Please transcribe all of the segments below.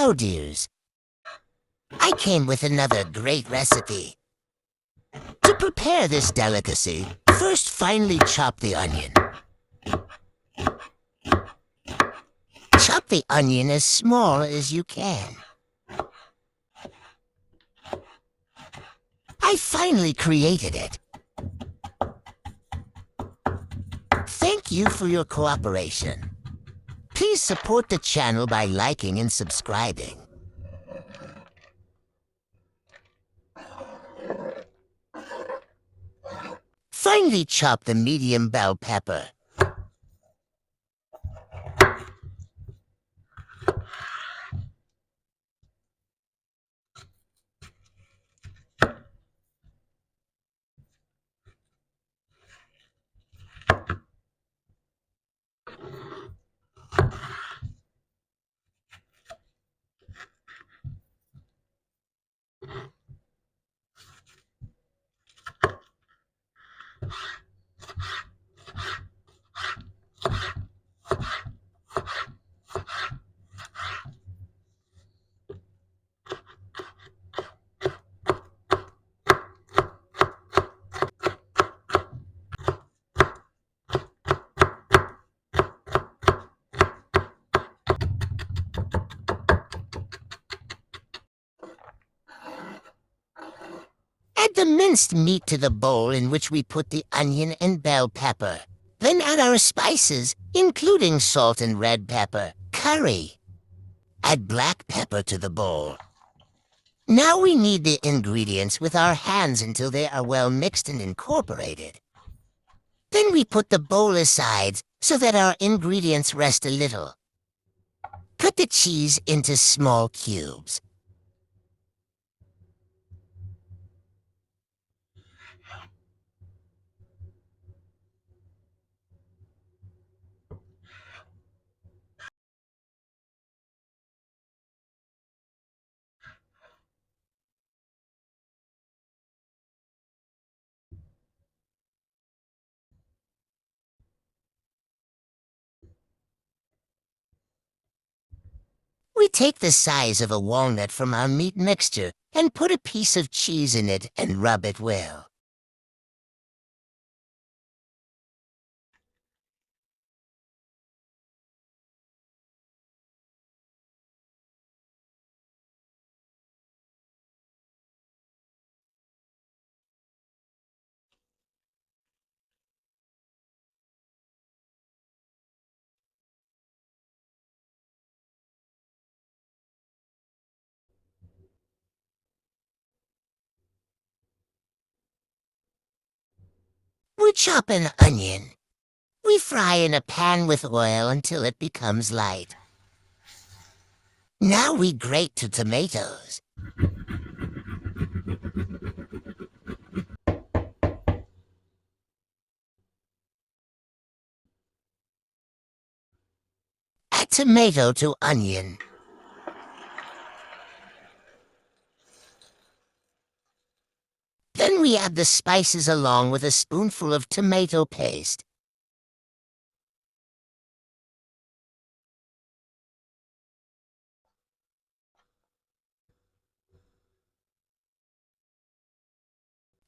Hello, dears. I came with another great recipe. To prepare this delicacy, first finely chop the onion. Chop the onion as small as you can. I finally created it. Thank you for your cooperation. Please support the channel by liking and subscribing. Finely chop the medium bell pepper. Add the minced meat to the bowl in which we put the onion and bell pepper. Then add our spices, including salt and red pepper, curry. Add black pepper to the bowl. Now we knead the ingredients with our hands until they are well mixed and incorporated. Then we put the bowl aside so that our ingredients rest a little. Cut the cheese into small cubes. We take the size of a walnut from our meat mixture and put a piece of cheese in it and rub it well. We chop an onion. We fry in a pan with oil until it becomes light. Now we grate the tomatoes. Add tomato to onion. Then we add the spices along with a spoonful of tomato paste.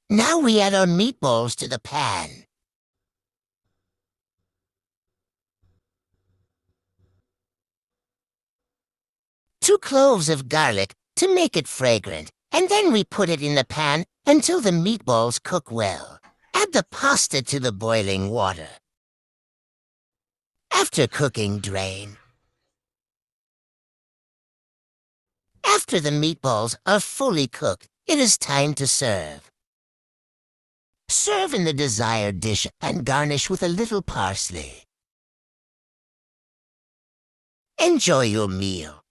Now we add our meatballs to the pan. Two cloves of garlic to make it fragrant, and then we put it in the pan until the meatballs cook well. Add the pasta to the boiling water. After cooking, drain. After the meatballs are fully cooked, it is time to serve. Serve in the desired dish and garnish with a little parsley. Enjoy your meal.